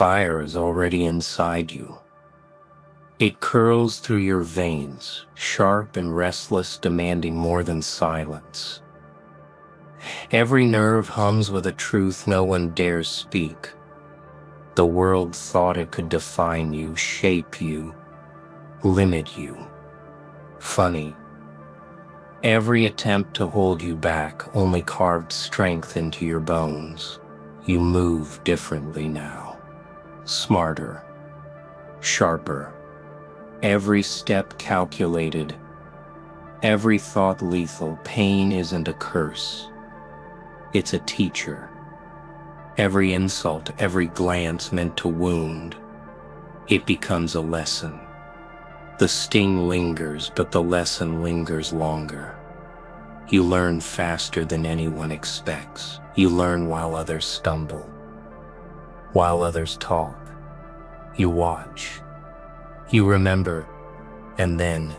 fire is already inside you. It curls through your veins, sharp and restless, demanding more than silence. Every nerve hums with a truth no one dares speak. The world thought it could define you, shape you, limit you. Funny. Every attempt to hold you back only carved strength into your bones. You move differently now. Smarter. Sharper. Every step calculated. Every thought lethal. Pain isn't a curse. It's a teacher. Every insult, every glance meant to wound. It becomes a lesson. The sting lingers, but the lesson lingers longer. You learn faster than anyone expects. You learn while others stumble. While others talk. You watch. You remember. And then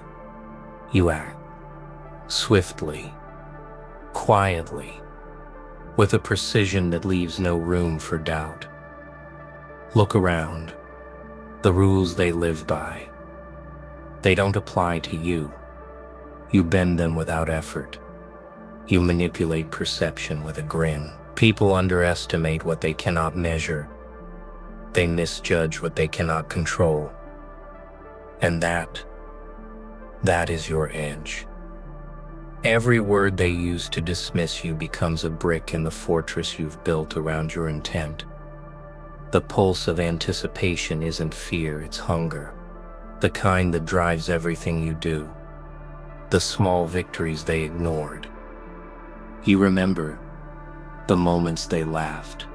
you act. Swiftly. Quietly. With a precision that leaves no room for doubt. Look around. The rules they live by. They don't apply to you. You bend them without effort. You manipulate perception with a grin. People underestimate what they cannot measure. They misjudge what they cannot control. And that is your edge. Every word they use to dismiss you becomes a brick in the fortress you've built around your intent. The pulse of anticipation isn't fear, it's hunger. The kind that drives everything you do. The small victories they ignored. You remember the moments they laughed,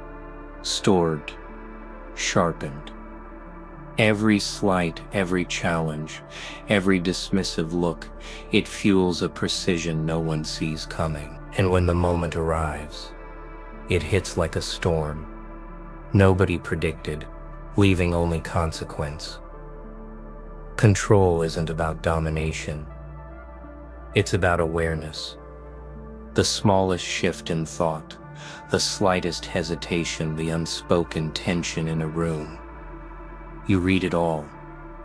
stored, sharpened. Every slight, every challenge, every dismissive look, it fuels a precision no one sees coming. And when the moment arrives, it hits like a storm. Nobody predicted, leaving only consequence. Control isn't about domination. It's about awareness. The smallest shift in thought, the slightest hesitation, the unspoken tension in a room. You read it all.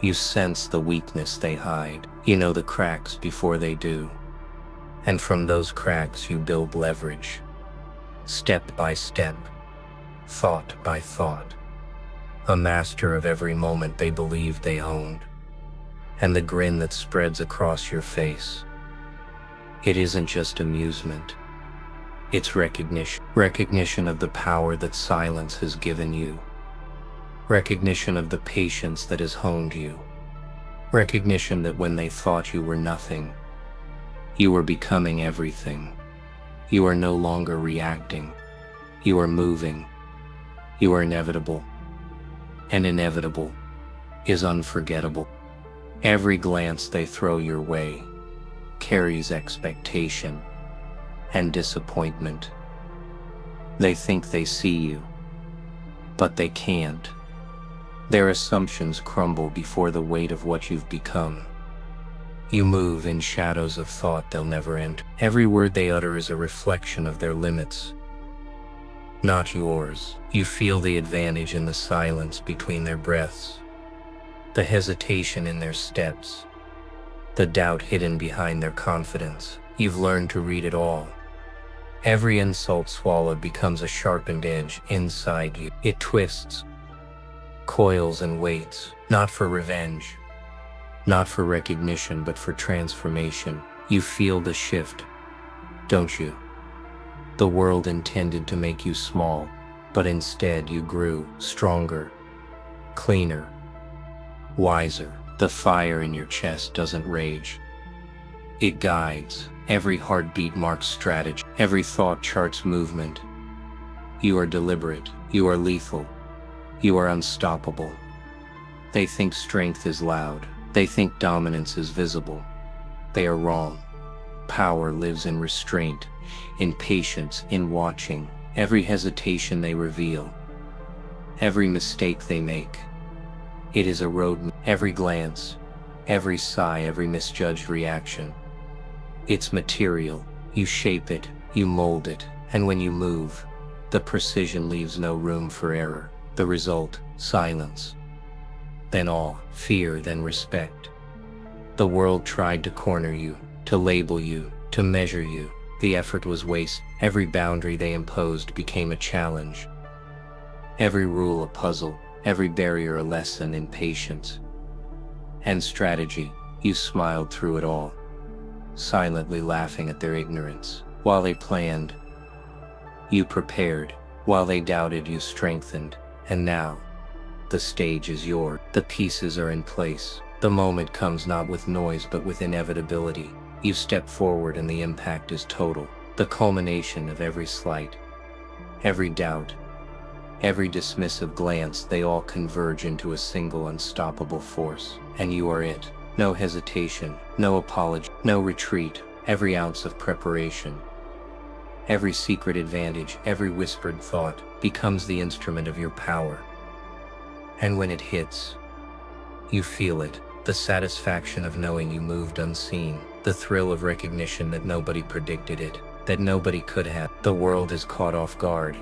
You sense the weakness they hide. You know the cracks before they do. And from those cracks you build leverage. Step by step. Thought by thought. A master of every moment they believed they owned. And the grin that spreads across your face. It isn't just amusement. It's recognition. Recognition of the power that silence has given you. Recognition of the patience that has honed you. Recognition that when they thought you were nothing, you were becoming everything. You are no longer reacting. You are moving. You are inevitable. And inevitable is unforgettable. Every glance they throw your way carries expectation and disappointment. They think they see you, but they can't. Their assumptions crumble before the weight of what you've become. You move in shadows of thought they'll never enter. Every word they utter is a reflection of their limits, not yours. You feel the advantage in the silence between their breaths, the hesitation in their steps, the doubt hidden behind their confidence. You've learned to read it all. Every insult swallowed becomes a sharpened edge inside you. It twists, coils and waits, not for revenge, not for recognition, but for transformation. You feel the shift, don't you? The world intended to make you small, but instead you grew stronger, cleaner, wiser. The fire in your chest doesn't rage. It guides. Every heartbeat marks strategy. Every thought charts movement. You are deliberate. You are lethal. You are unstoppable. They think strength is loud. They think dominance is visible. They are wrong. Power lives in restraint, in patience, in watching. Every hesitation they reveal. Every mistake they make. It is a road. Every glance, every sigh, every misjudged reaction. It's material. You shape it, you mold it, and when you move, the precision leaves no room for error. The result, silence. Then awe, fear, then respect. The world tried to corner you, to label you, to measure you. The effort was waste. Every boundary they imposed became a challenge. Every rule a puzzle, every barrier a lesson in patience and strategy. You smiled through it all, silently laughing at their ignorance. While they planned, you prepared. While they doubted, you strengthened. And now, the stage is yours. The pieces are in place. The moment comes not with noise but with inevitability. You step forward and the impact is total. The culmination of every slight, every doubt, every dismissive glance, they all converge into a single unstoppable force. And you are it. No hesitation, no apology, no retreat. Every ounce of preparation, every secret advantage, every whispered thought becomes the instrument of your power. And when it hits, you feel it. The satisfaction of knowing you moved unseen. The thrill of recognition that nobody predicted it, that nobody could have. The world is caught off guard.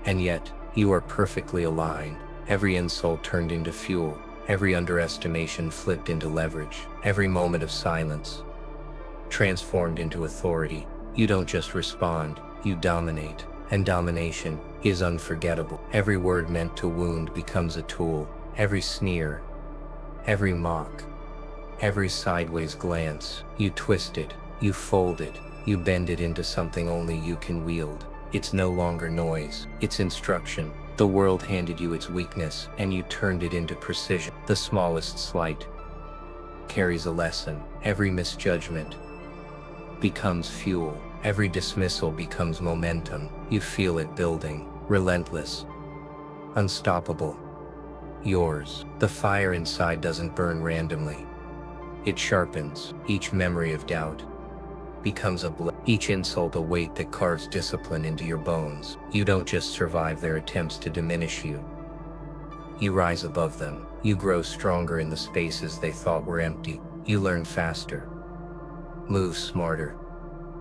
And yet, you are perfectly aligned. Every insult turned into fuel. Every underestimation flipped into leverage. Every moment of silence transformed into authority. You don't just respond, you dominate. And domination is unforgettable. Every word meant to wound becomes a tool. Every sneer, every mock, every sideways glance, you twist it, you fold it, you bend it into something only you can wield. It's no longer noise, it's instruction. The world handed you its weakness, and you turned it into precision. The smallest slight carries a lesson. Every misjudgment becomes fuel. Every dismissal becomes momentum. You feel it building, relentless, unstoppable, yours. The fire inside doesn't burn randomly. It sharpens. Each memory of doubt becomes a blade. Each insult a weight that carves discipline into your bones. You don't just survive their attempts to diminish you. You rise above them. You grow stronger in the spaces they thought were empty. You learn faster, move smarter,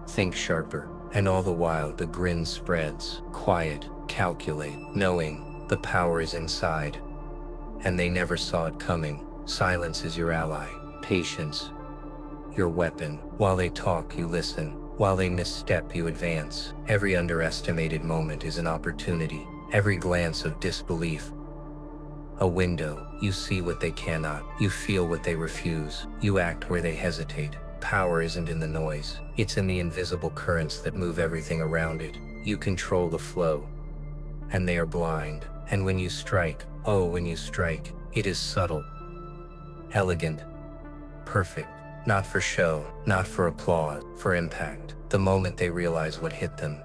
think sharper. And all the while the grin spreads. Quiet, calculate, knowing the power is inside. And they never saw it coming. Silence is your ally. Patience, your weapon. While they talk, you listen. While they misstep, you advance. Every underestimated moment is an opportunity. Every glance of disbelief, a window. You see what they cannot. You feel what they refuse. You act where they hesitate. Power isn't in the noise. It's in the invisible currents that move everything around it. You control the flow, and they are blind. And when you strike, oh, when you strike, it is subtle, elegant, perfect. Not for show, not for applause, for impact. The moment they realize what hit them,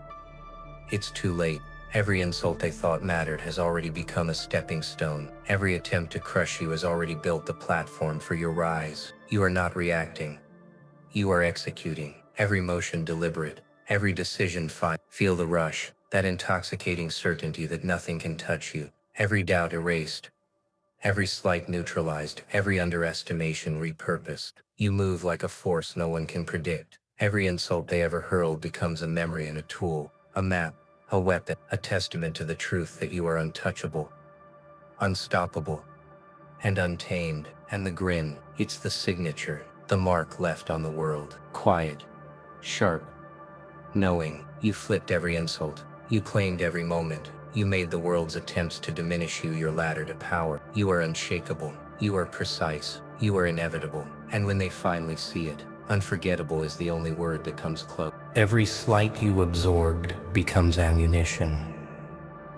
it's too late. Every insult they thought mattered has already become a stepping stone. Every attempt to crush you has already built the platform for your rise. You are not reacting. You are executing. Every motion deliberate, every decision fine. Feel the rush, that intoxicating certainty that nothing can touch you. Every doubt erased, every slight neutralized, every underestimation repurposed. You move like a force no one can predict. Every insult they ever hurled becomes a memory and a tool, a map, a weapon, a testament to the truth that you are untouchable, unstoppable, and untamed. And the grin, it's the signature, the mark left on the world. Quiet, sharp, knowing. You flipped every insult. You claimed every moment. You made the world's attempts to diminish you your ladder to power. You are unshakable. You are precise. You are inevitable. And when they finally see it, unforgettable is the only word that comes close. Every slight you absorbed becomes ammunition.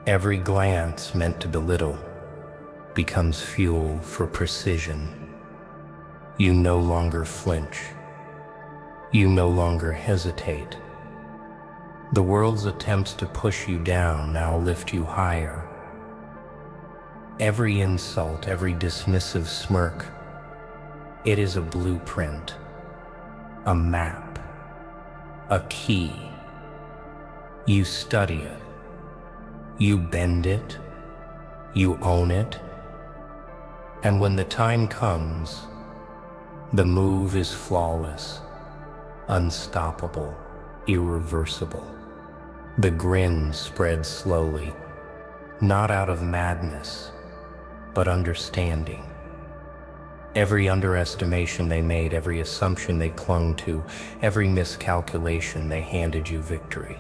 Every glance meant to belittle becomes fuel for precision. You no longer flinch. You no longer hesitate. The world's attempts to push you down now lift you higher. Every insult, every dismissive smirk, it is a blueprint, a map, a key. You study it, you bend it, you own it, and when the time comes, the move is flawless, unstoppable, irreversible. The grin spreads slowly, not out of madness, but understanding. Every underestimation they made, every assumption they clung to, every miscalculation they handed you victory.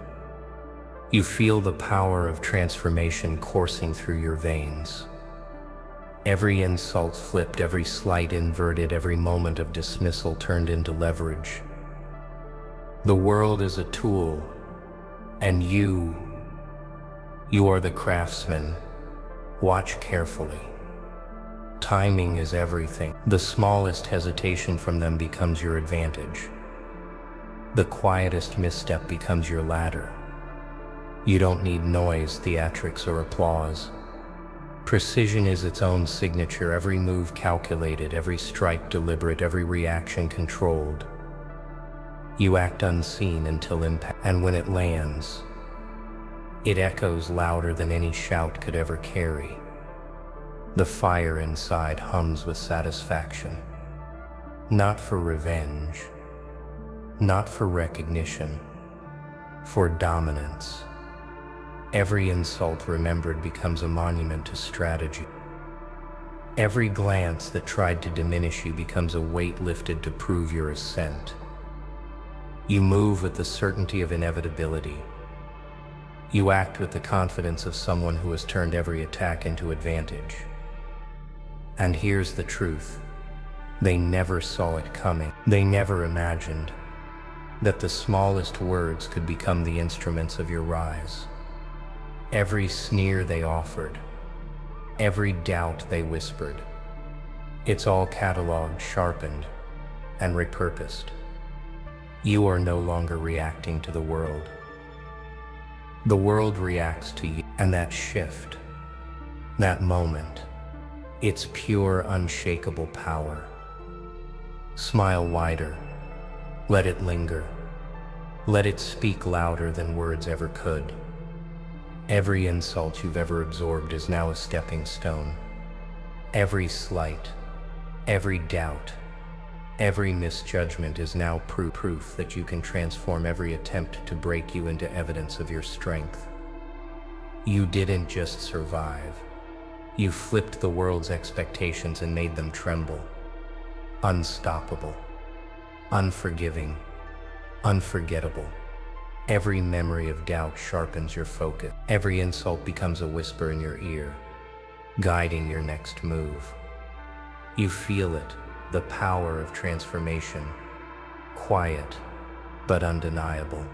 You feel the power of transformation coursing through your veins. Every insult flipped, every slight inverted, every moment of dismissal turned into leverage. The world is a tool, and you are the craftsman. Watch carefully. Timing is everything. The smallest hesitation from them becomes your advantage. The quietest misstep becomes your ladder. You don't need noise, theatrics, or applause. Precision is its own signature, every move calculated, every strike deliberate, every reaction controlled. You act unseen until impact, and when it lands, it echoes louder than any shout could ever carry. The fire inside hums with satisfaction, not for revenge, not for recognition, for dominance. Every insult remembered becomes a monument to strategy. Every glance that tried to diminish you becomes a weight lifted to prove your ascent. You move with the certainty of inevitability. You act with the confidence of someone who has turned every attack into advantage. And here's the truth. They never saw it coming. They never imagined that the smallest words could become the instruments of your rise. Every sneer they offered, every doubt they whispered, it's all cataloged, sharpened, and repurposed. You are no longer reacting to the world. The world reacts to you, and that shift, that moment, it's pure, unshakable power. Smile wider. Let it linger. Let it speak louder than words ever could. Every insult you've ever absorbed is now a stepping stone. Every slight, every doubt, every misjudgment is now proof that you can transform every attempt to break you into evidence of your strength. You didn't just survive. You flipped the world's expectations and made them tremble. Unstoppable, unforgiving, unforgettable. Every memory of doubt sharpens your focus. Every insult becomes a whisper in your ear, guiding your next move. You feel it, the power of transformation. Quiet, but undeniable.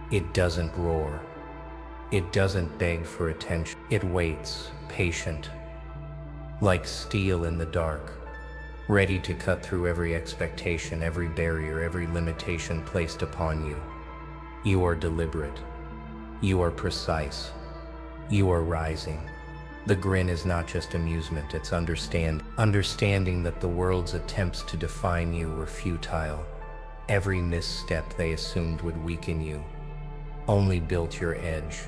It doesn't roar. It doesn't beg for attention. It waits, patient, like steel in the dark, ready to cut through every expectation, every barrier, every limitation placed upon you. You are deliberate. You are precise. You are rising. The grin is not just amusement, it's understanding that the world's attempts to define you were futile. Every misstep they assumed would weaken you only built your edge.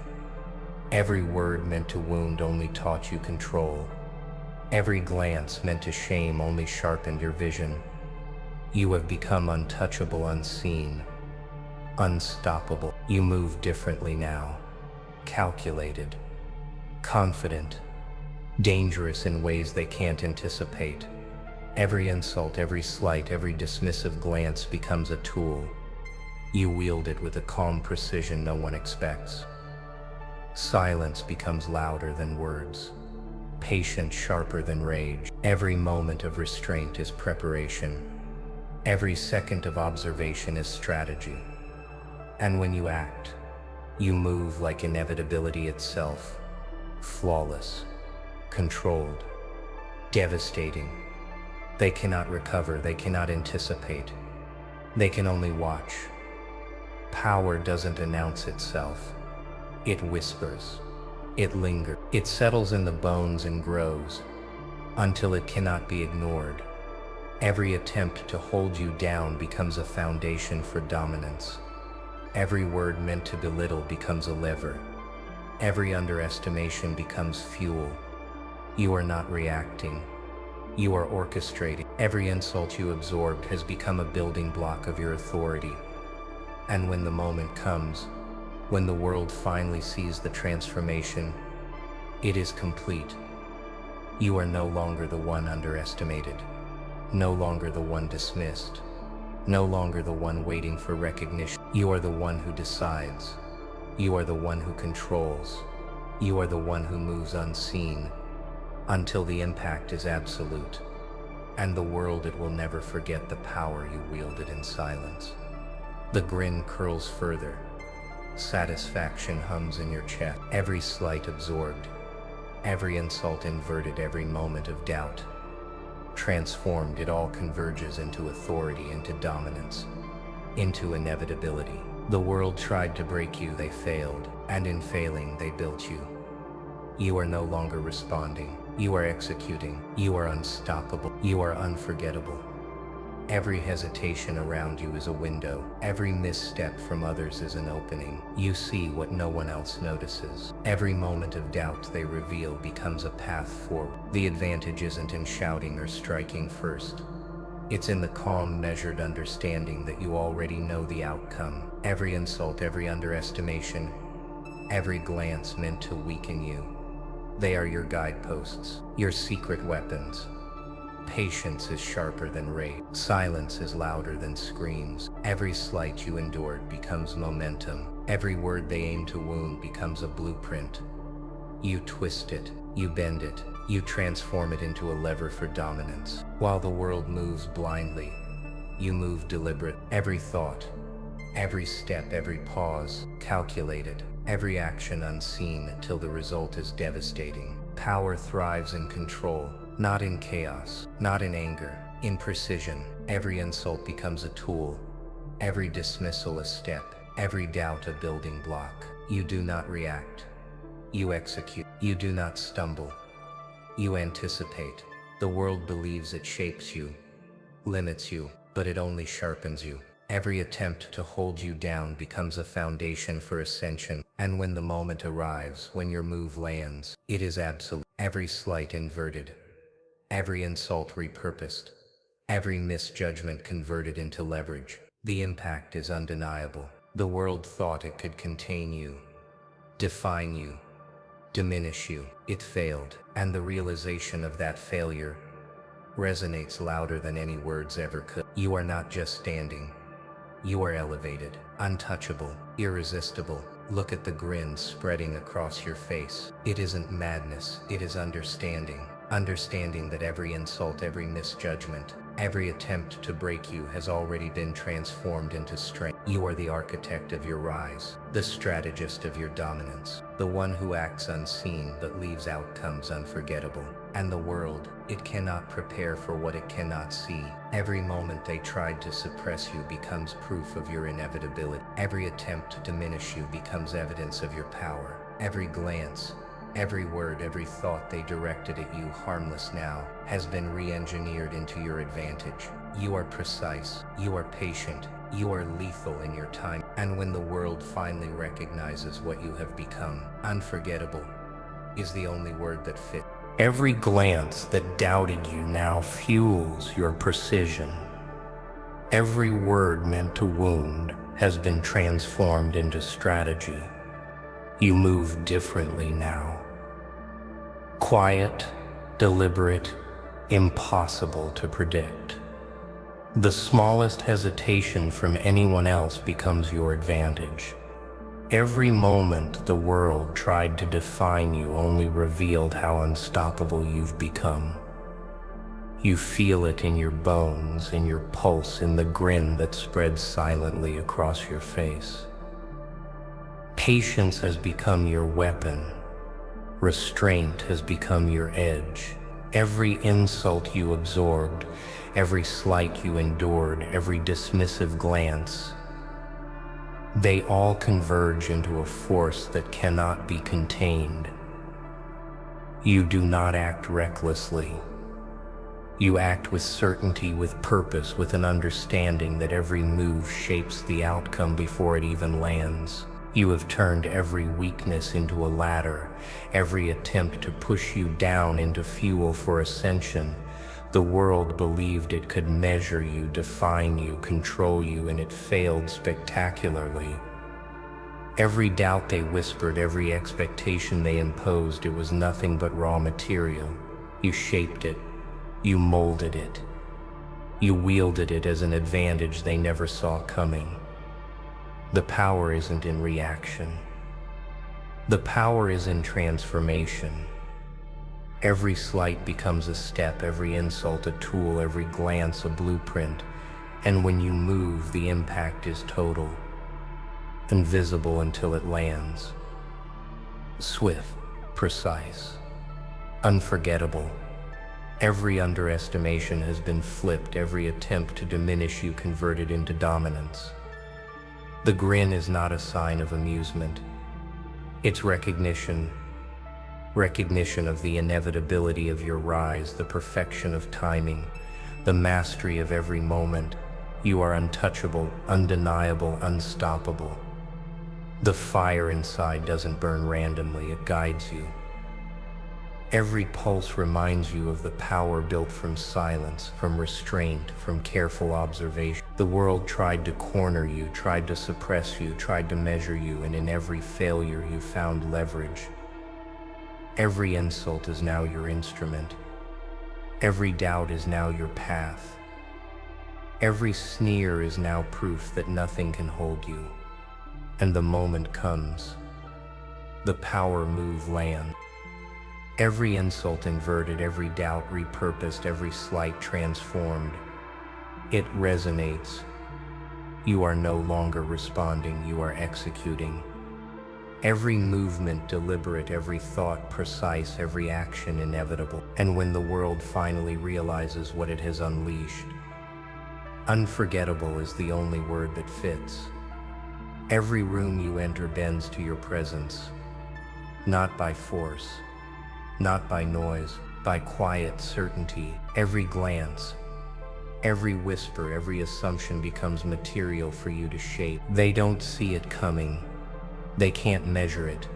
Every word meant to wound only taught you control. Every glance meant to shame only sharpened your vision. You have become untouchable, unseen, unstoppable. You move differently now, calculated, confident, dangerous in ways they can't anticipate. Every insult, every slight, every dismissive glance becomes a tool. You wield it with a calm precision no one expects. Silence becomes louder than words, patience sharper than rage. Every moment of restraint is preparation. Every second of observation is strategy. And when you act, you move like inevitability itself, flawless, controlled, devastating. They cannot recover, they cannot anticipate. They can only watch. Power doesn't announce itself. It whispers. It lingers. It settles in the bones and grows until it cannot be ignored. Every attempt to hold you down becomes a foundation for dominance. Every word meant to belittle becomes a lever. Every underestimation becomes fuel. You are not reacting. You are orchestrating. Every insult you absorbed has become a building block of your authority. And when the moment comes, when the world finally sees the transformation, It is complete. You are no longer the one underestimated, no longer the one dismissed, no longer the one waiting for recognition. You are the one who decides. You are the one who controls. You are the one who moves unseen until the impact is absolute. And the world, it will never forget the power you wielded in silence. The grin curls further. Satisfaction hums in your chest. Every slight absorbed. Every insult inverted. Every moment of doubt transformed. It all converges into authority, into dominance, into inevitability. The world tried to break you, they failed, and in failing they built you. You are no longer responding. You are executing. You are unstoppable. You are unforgettable. Every hesitation around you is a window. Every misstep from others is an opening. You see what no one else notices. Every moment of doubt they reveal becomes a path forward. The advantage isn't in shouting or striking first. It's in the calm, measured understanding that you already know the outcome. Every insult, every underestimation, every glance meant to weaken you. They are your guideposts, your secret weapons. Patience is sharper than rage. Silence is louder than screams. Every slight you endured becomes momentum. Every word they aim to wound becomes a blueprint. You twist it, you bend it, you transform it into a lever for dominance. While the world moves blindly, you move deliberate. Every thought, every step, every pause, calculated. Every action unseen until the result is devastating. Power thrives in control, not in chaos, not in anger, in precision. Every insult becomes a tool, every dismissal a step, every doubt a building block. You do not react. You execute. You do not stumble. You anticipate. The world believes it shapes you, limits you, but it only sharpens you. Every attempt to hold you down becomes a foundation for ascension. And when the moment arrives, when your move lands, it is absolute. Every slight inverted, every insult repurposed, every misjudgment converted into leverage. The impact is undeniable. The world thought it could contain you, define you, diminish you. It failed, and the realization of that failure resonates louder than any words ever could. You are not just standing. You are elevated, untouchable, irresistible. Look at the grin spreading across your face. It isn't madness, it is understanding. Understanding that every insult, every misjudgment, every attempt to break you has already been transformed into strength. You are the architect of your rise, the strategist of your dominance, the one who acts unseen but leaves outcomes unforgettable. And the world, it cannot prepare for what it cannot see. Every moment they tried to suppress you becomes proof of your inevitability. Every attempt to diminish you becomes evidence of your power. Every glance, every word, every thought they directed at you, harmless now, has been re-engineered into your advantage. You are precise, you are patient, you are lethal in your time. And when the world finally recognizes what you have become, unforgettable is the only word that fits. Every glance that doubted you now fuels your precision. Every word meant to wound has been transformed into strategy. You move differently now. Quiet, deliberate, impossible to predict. The smallest hesitation from anyone else becomes your advantage. Every moment the world tried to define you only revealed how unstoppable you've become. You feel it in your bones, in your pulse, in the grin that spreads silently across your face. Patience has become your weapon. Restraint has become your edge. Every insult you absorbed, every slight you endured, every dismissive glance, they all converge into a force that cannot be contained. You do not act recklessly. You act with certainty, with purpose, with an understanding that every move shapes the outcome before it even lands. You have turned every weakness into a ladder, every attempt to push you down into fuel for ascension. The world believed it could measure you, define you, control you, and it failed spectacularly. Every doubt they whispered, every expectation they imposed, it was nothing but raw material. You shaped it. You molded it. You wielded it as an advantage they never saw coming. The power isn't in reaction. The power is in transformation. Every slight becomes a step, every insult a tool, every glance a blueprint. And when you move, the impact is total, invisible until it lands. Swift, precise, unforgettable. Every underestimation has been flipped, every attempt to diminish you converted into dominance. The grin is not a sign of amusement. It's recognition of the inevitability of your rise, the perfection of timing, the mastery of every moment. You are untouchable, undeniable, unstoppable. The fire inside doesn't burn randomly, it guides you. Every pulse reminds you of the power built from silence, from restraint, from careful observation. The world tried to corner you, tried to suppress you, tried to measure you, and in every failure you found leverage. Every insult is now your instrument. Every doubt is now your path. Every sneer is now proof that nothing can hold you. And the moment comes. The power move land. Every insult inverted, every doubt repurposed, every slight transformed. It resonates. You are no longer responding, you are executing. Every movement deliberate, every thought precise, every action inevitable. And when the world finally realizes what it has unleashed, unforgettable is the only word that fits. Every room you enter bends to your presence, not by force, not by noise, by quiet certainty. Every glance, every whisper, every assumption becomes material for you to shape. They don't see it coming. They can't measure it.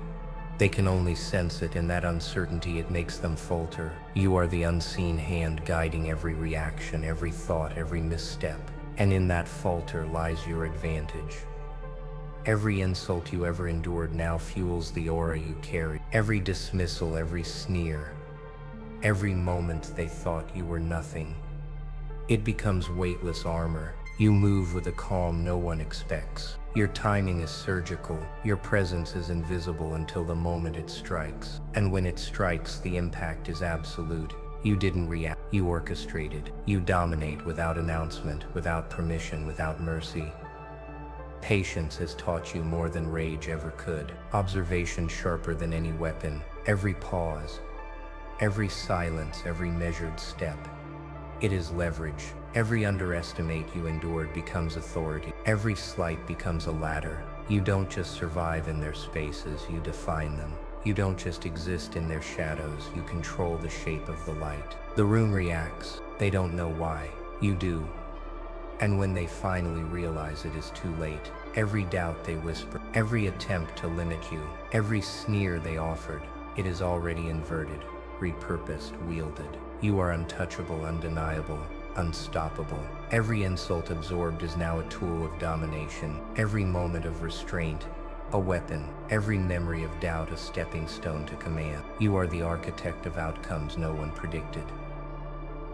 They can only sense it. In that uncertainty, it makes them falter. You are the unseen hand guiding every reaction, every thought, every misstep. And in that falter lies your advantage. Every insult you ever endured now fuels the aura you carry. Every dismissal, every sneer, every moment they thought you were nothing, it becomes weightless armor. You move with a calm no one expects. Your timing is surgical. Your presence is invisible until the moment it strikes. And when it strikes, the impact is absolute. You didn't react. You orchestrated. You dominate without announcement, without permission, without mercy. Patience has taught you more than rage ever could. Observation sharper than any weapon. Every pause, every silence, every measured step. It is leverage. Every underestimate you endured becomes authority. Every slight becomes a ladder. You don't just survive in their spaces, you define them. You don't just exist in their shadows, you control the shape of the light. The room reacts. They don't know why. You do. And when they finally realize it is too late, every doubt they whisper, every attempt to limit you, every sneer they offered, it is already inverted, repurposed, wielded. You are untouchable, undeniable, unstoppable. Every insult absorbed is now a tool of domination. Every moment of restraint, a weapon. Every memory of doubt, a stepping stone to command. You are the architect of outcomes no one predicted.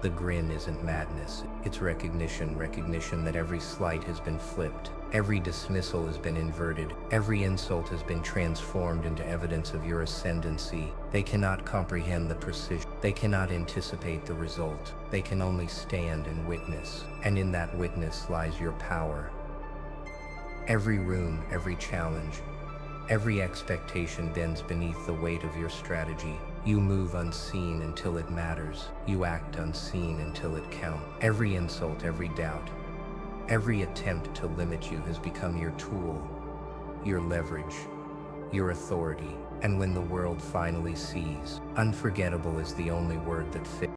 The grin isn't madness, it's recognition that every slight has been flipped, every dismissal has been inverted, every insult has been transformed into evidence of your ascendancy. They cannot comprehend the precision, they cannot anticipate the result, they can only stand and witness, and in that witness lies your power. Every room, every challenge, every expectation bends beneath the weight of your strategy. You move unseen until it matters. You act unseen until it counts. Every insult, every doubt, every attempt to limit you has become your tool, your leverage, your authority. And when the world finally sees, unforgettable is the only word that fits.